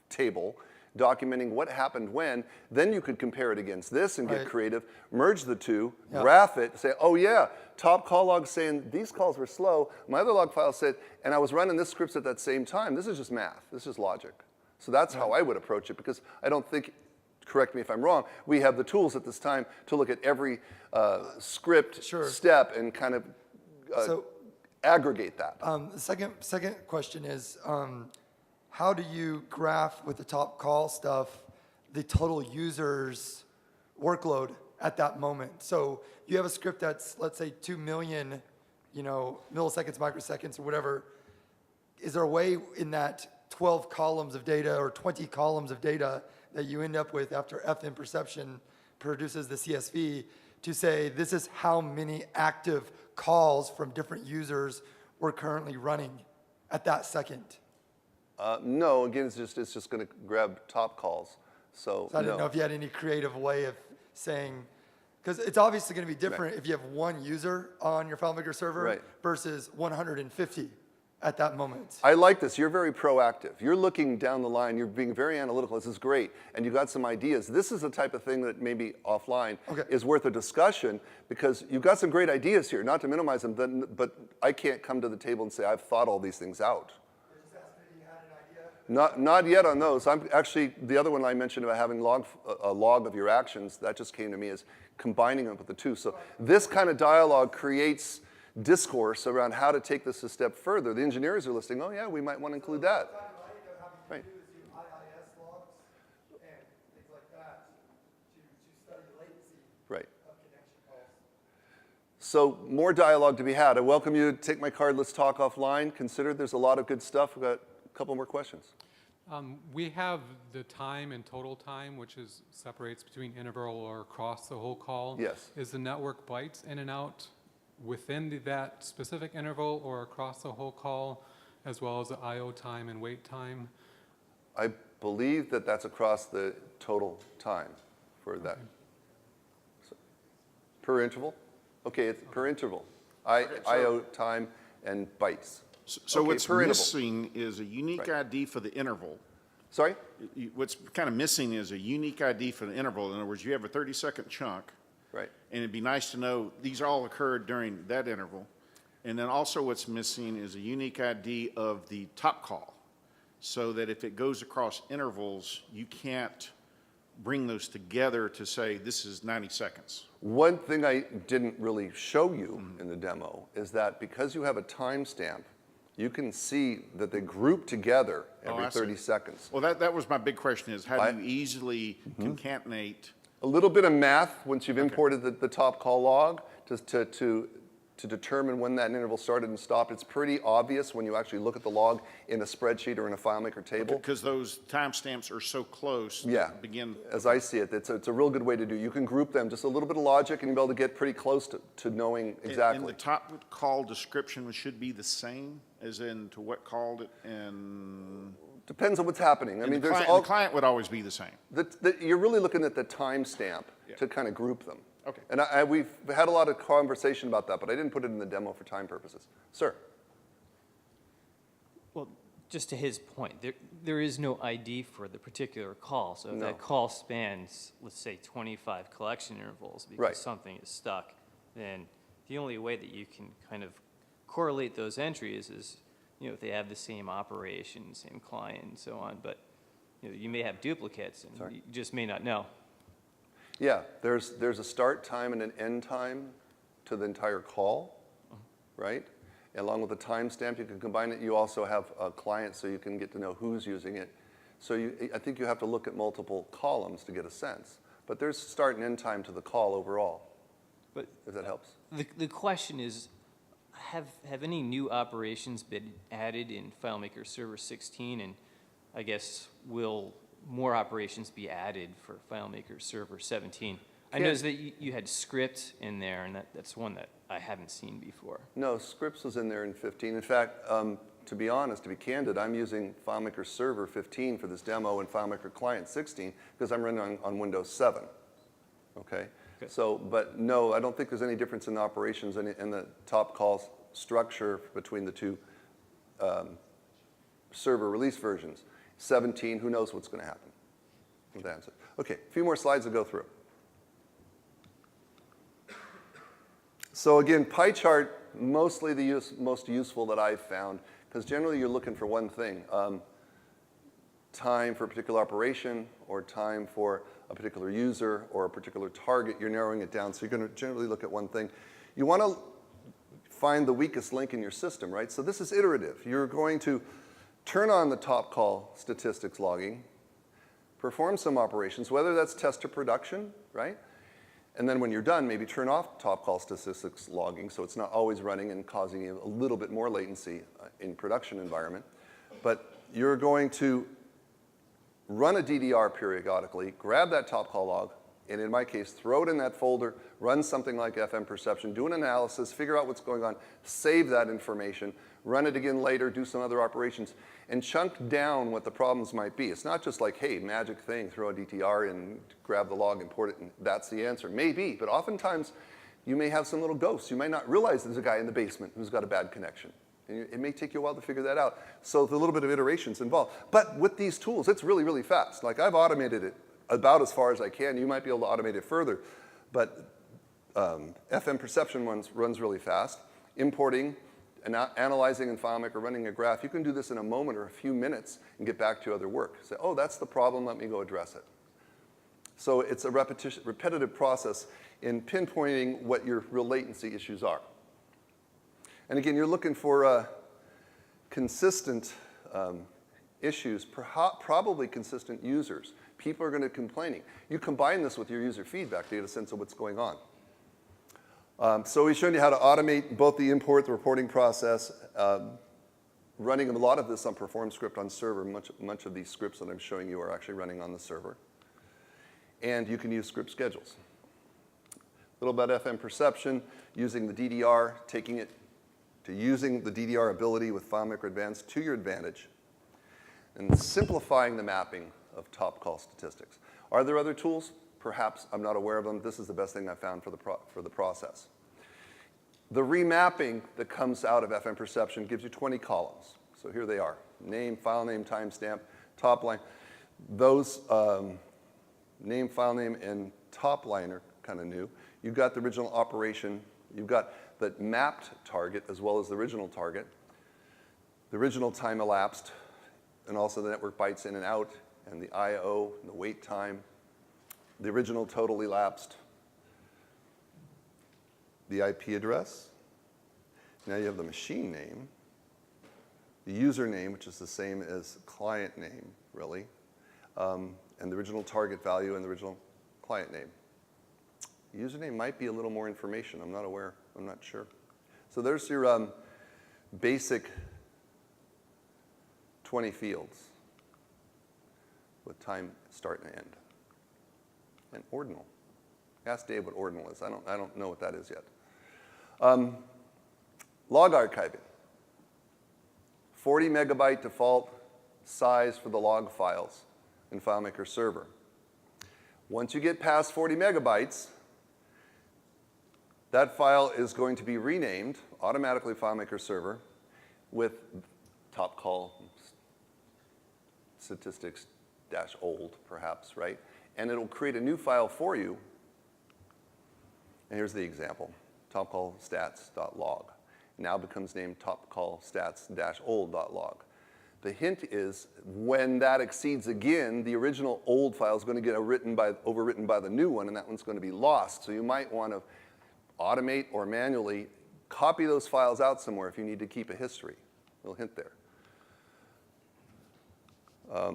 table documenting what happened when, then you could compare it against this and get creative, merge the two, graph it, say, oh yeah, top call log saying these calls were slow. My other log file said, and I was running this script at that same time. This is just math. This is logic. So that's how I would approach it, because I don't think, correct me if I'm wrong, we have the tools at this time to look at every script step and kind of aggregate that. The second question is, how do you graph with the top call stuff the total user's workload at that moment? So you have a script that's, let's say, 2 million, milliseconds, microseconds, or whatever. Is there a way in that 12 columns of data or 20 columns of data that you end up with after FM perception produces the CSV to say this is how many active calls from different users were currently running at that second. No, again, it's just going to grab top calls. So, So I didn't know if you had any creative way of saying, because it's obviously going to be different if you have one user on your FileMaker server Right. versus 150 at that moment. I like this. You're very proactive. You're looking down the line. You're being very analytical. This is great. And you got some ideas. This is the type of thing that maybe offline is worth a discussion because you've got some great ideas here, not to minimize them, but I can't come to the table and say, I've thought all these things out. Not yet on those. I'm actually, the other one I mentioned about having a log of your actions, that just came to me as combining them with the two. So this kind of dialogue creates discourse around how to take this a step further. The engineers are listening, oh yeah, we might want to include that. Right. Right. So more dialogue to be had. I welcome you to take my card, let's talk offline. Consider there's a lot of good stuff. We've got a couple more questions. We have the time and total time, which separates between interval or across the whole call. Yes. Is the network bytes in and out within that specific interval or across the whole call, as well as the I/O time and wait time? I believe that that's across the total time for that. So, per interval? Okay, it's per interval. I/O time and bytes. So Okay, what's per interval. missing is a unique ID for the interval. Sorry? What's kind of missing is a unique ID for the interval. In other words, you have a 30-second chunk, Right. and it'd be nice to know these all occurred during that interval. And then also what's missing is a unique ID of the top call, so that if it goes across intervals, you can't bring those together to say this is 90 seconds. One thing I didn't really show you in the demo is that because you have a timestamp, you can see that they group together every I see. 30 seconds. Well, that was my big question is how do you easily concatenate? A little bit of math once you've imported the top call log to determine when that interval started and stopped. It's pretty obvious when you actually look at the log in a spreadsheet or in a FileMaker table. Because those timestamps are so close. Yeah, Begin. as I see it, it's a real good way to do. You can group them, just a little bit of logic, and you'll be able to get pretty close to knowing exactly. And the top call description should be the same as in to what called it and. Depends on what's happening. I mean, there's all. The client would always be the same. You're really looking at the timestamp to kind of group them. Okay. And we've had a lot of conversation about that, but I didn't put it in the demo for time purposes. Sir? Well, just to his point, there is no ID for the particular call. So if No. that call spans, let's say, 25 collection intervals because Right. something is stuck, then the only way that you can kind of correlate those entries is, if they have the same operation, same client, and so on. But you may have duplicates, and you just may not know. Yeah, there's a start time and an end time to the entire call, right? And along with the timestamp, you can combine it. You also have a client, so you can get to know who's using it. So I think you have to look at multiple columns to get a sense. But there's start and end time to the call overall, But if that helps. the question is, have any new operations been added in FileMaker Server 16? And I guess will more operations be added for FileMaker Server 17? I noticed that you had script in there, and that's one that I haven't seen before. No, scripts was in there in 15. In fact, to be honest, to be candid, I'm using FileMaker Server 15 for this demo and FileMaker Client 16 because I'm running on Windows 7. Okay? Good. So, but no, I don't think there's any difference in the operations in the top call structure between the two server release versions. 17, who knows what's going to happen. That's it. Okay, a few more slides to go through. So again, pie chart, mostly the most useful that I've found, because generally you're looking for one thing, time for a particular operation, or time for a particular user, or a particular target. You're narrowing it down, so you're going to generally look at one thing. You want to find the weakest link in your system, right? So this is iterative. You're going to turn on the top call statistics logging, perform some operations, whether that's test to production, right? And then when you're done, maybe turn off top call statistics logging so it's not always running and causing you a little bit more latency in production environment. But you're going to run a DDR periodically, grab that top call log, and in my case, throw it in that folder, run something like FM Perception, do an analysis, figure out what's going on, save that information, run it again later, do some other operations, and chunk down what the problems might be. It's not just like, hey, magic thing, throw a DTR in, grab the log, import it, and that's the answer. Maybe, but oftentimes you may have some little ghosts. You might not realize there's a guy in the basement who's got a bad connection. And it may take you a while to figure that out. So there's a little bit of iterations involved. But with these tools, it's really, really fast. Like I've automated it about as far as I can. You might be able to automate it further. But FM Perception runs really fast. Importing and analyzing in FileMaker, running a graph, you can do this in a moment or a few minutes and get back to other work. Say, oh, that's the problem, let me go address it. So it's a repetitive process in pinpointing what your real latency issues are. And again, you're looking for consistent issues, probably consistent users. People are going to be complaining. You combine this with your user feedback data, sense of what's going on. So we've shown you how to automate both the import, the reporting process, running a lot of this on Perform script on server. Much of these scripts that I'm showing you are actually running on the server. And you can use script schedules. A little about FM Perception, using the DDR, taking it to using the DDR ability with FileMaker Advanced to your advantage, and simplifying the mapping of top call statistics. Are there other tools? Perhaps. I'm not aware of them. This is the best thing I've found for the process. The remapping that comes out of FM Perception gives you 20 columns. So here they are. Name, file name, timestamp, top line. Those name, file name, and top line are kind of new. You've got the original operation. You've got the mapped target as well as the original target. The original time elapsed, and also the network bytes in and out, and the I/O, and the wait time. The original total elapsed. The IP address. Now you have the machine name. The username, which is the same as client name, really. And the original target value and the original client name. The username might be a little more information. I'm not aware. I'm not sure. So there's your basic 20 fields with time, start, and end. And ordinal. Ask Dave what ordinal is. I don't know what that is yet. Log archiving. 40 megabyte default size for the log files in FileMaker Server. Once you get past 40 megabytes, that file is going to be renamed automatically FileMaker Server with top call statistics-old, perhaps, right? And it'll create a new file for you. And here's the example, topcallstats.log. Now becomes named topcallstats-old.log. The hint is when that exceeds again, the original old file is going to get overwritten by the new one, and that one's going to be lost. So you might want to automate or manually copy those files out somewhere if you need to keep a history. A little hint there.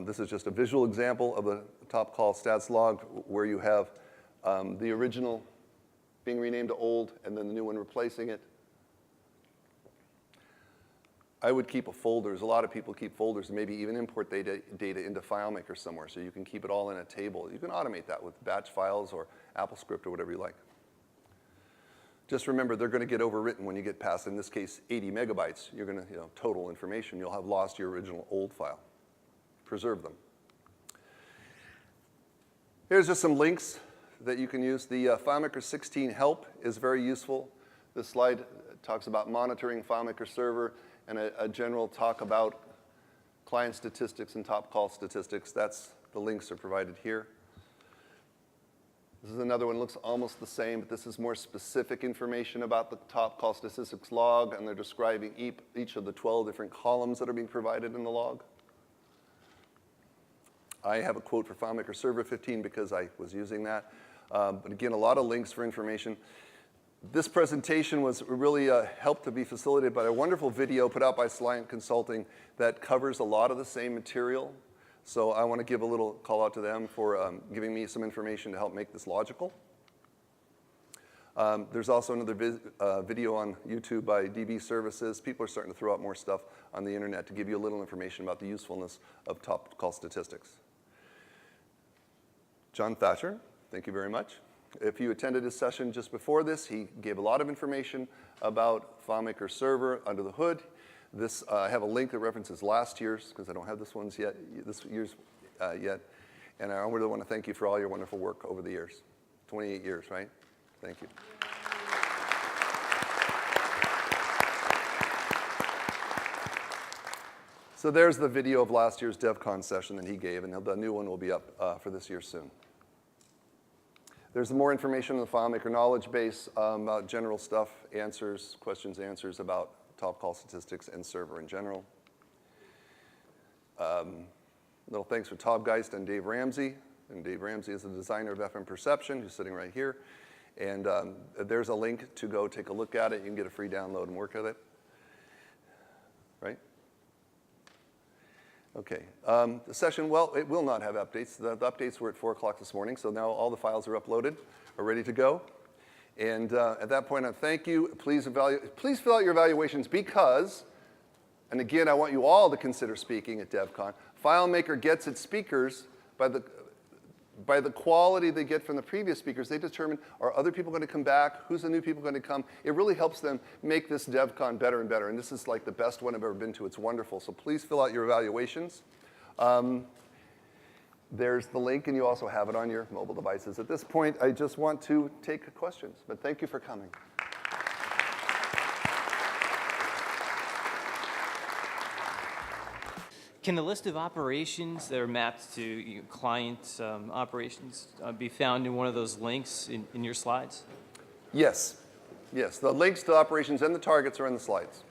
This is just a visual example of the top call stats log where you have the original being renamed to old and then the new one replacing it. I would keep a folders. A lot of people keep folders and maybe even import data into FileMaker somewhere so you can keep it all in a table. You can automate that with batch files or AppleScript or whatever you like. Just remember, they're going to get overwritten when you get past, in this case, 80 megabytes. You're going to, total information. You'll have lost your original old file. Preserve them. Here's just some links that you can use. The FileMaker 16 help is very useful. This slide talks about monitoring FileMaker Server and a general talk about client statistics and top call statistics. The links are provided here. This is another one, looks almost the same, but this is more specific information about the top call statistics log, and they're describing each of the 12 different columns that are being provided in the log. I have a quote for FileMaker Server 15 because I was using that. But again, a lot of links for information. This presentation was really helped to be facilitated by a wonderful video put out by Sliant Consulting that covers a lot of the same material. So I want to give a little call out to them for giving me some information to help make this logical. There's also another video on YouTube by DB Services. People are starting to throw out more stuff on the internet to give you a little information about the usefulness of top call statistics. John Thatcher, Thank you very much. If you attended his session just before this, he gave a lot of information about FileMaker Server under the hood. This, I have a link that references last year's, because I don't have this year's yet. And I really want to thank you for all your wonderful work over the years. 28 years, right? Thank you. So there's the video of last year's DevCon session that he gave, and the new one will be up for this year soon. There's more information on the FileMaker Knowledgebase about general stuff, answers, questions, answers about top call statistics and server in general. Little thanks for Todd Geist and Dave Ramsey. And Dave Ramsey is the designer of FM Perception, who's sitting right here. And there's a link to go take a look at it. You can get a free download and work with it. Right? Okay. The session, well, it will not have updates. The updates were at 4 o'clock this morning, so now all the files are uploaded, are ready to go. And at that point, I thank you. Please fill out your evaluations because, and again, I want you all to consider speaking at DevCon. FileMaker gets its speakers by the quality they get from the previous speakers. They determine, are other people going to come back? Who's the new people going to come? It really helps them make this DevCon better and better. And this is like the best one I've ever been to. It's wonderful. So please fill out your evaluations. There's the link, and you also have it on your mobile devices. At this point, I just want to take questions. But thank you for coming. Can the list of operations that are mapped to client operations be found in one of those links in your slides? Yes. Yes. The links to operations and the targets are in the slides.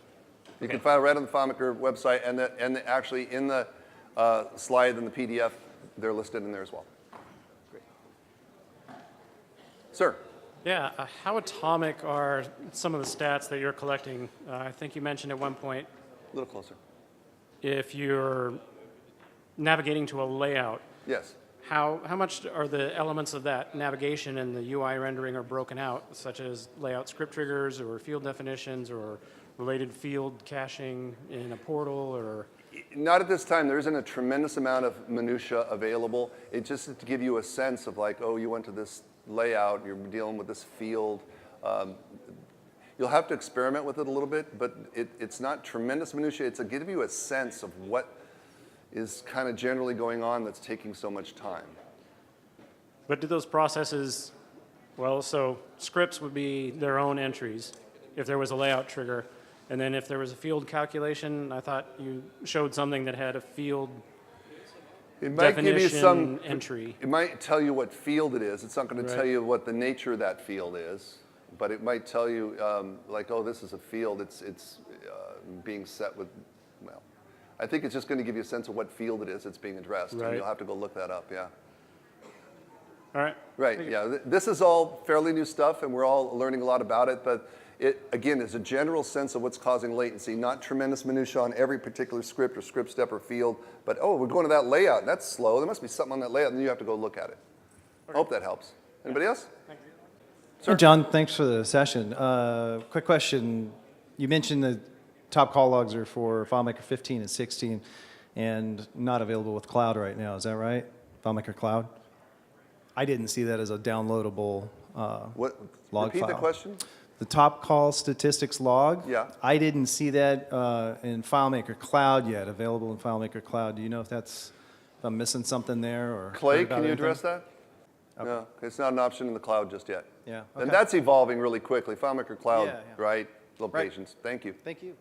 You can find it right on the FileMaker website, and actually in the slide in the PDF, they're listed in there as well. Great. Sir. Yeah, how atomic are some of the stats that you're collecting? I think you mentioned at one point, A little closer. if you're navigating to a layout, Yes. how much are the elements of that navigation and the UI rendering are broken out, such as layout script triggers or field definitions or related field caching in a portal or? Not at this time. There isn't a tremendous amount of minutia available. It's just to give you a sense of like, oh, you went to this layout, you're dealing with this field. You'll have to experiment with it a little bit, but it's not tremendous minutia. It's to give you a sense of what is kind of generally going on that's taking so much time. But do those processes, well, so scripts would be their own entries if there was a layout trigger. And then if there was a field calculation, I thought you showed something that had a field It might give you definition some entry. It might tell you what field it is. It's not going to tell you what the nature of that field is, but it might tell you like, oh, this is a field. It's being set with, well, I think it's just going to give you a sense of what field it is that's being addressed. Right. And you'll have to go look that up. Yeah. All right. Right. Yeah. This is all fairly new stuff, and we're all learning a lot about it. But it, again, is a general sense of what's causing latency, not tremendous minutia on every particular script or script step or field. But, oh, we're going to that layout. That's slow. There must be something on that layout, and then you have to go look at it. I hope that helps. Anybody else? Hey, John, thanks for the session. Quick question. You mentioned the top call logs are for FileMaker 15 and 16 and not available with cloud right now. Is that right? FileMaker Cloud? I didn't see that as a downloadable What? log Repeat file. the question. The top call statistics log? Yeah. I didn't see that in FileMaker Cloud yet, available in FileMaker Cloud. Do you know if I'm missing something there? Or Clay, heard about can you anything? address that? Okay. No, it's not an option in the cloud just yet. Yeah. And okay. that's evolving really quickly. FileMaker Cloud, Yeah, yeah. right? Locations. Thank you. Thank you.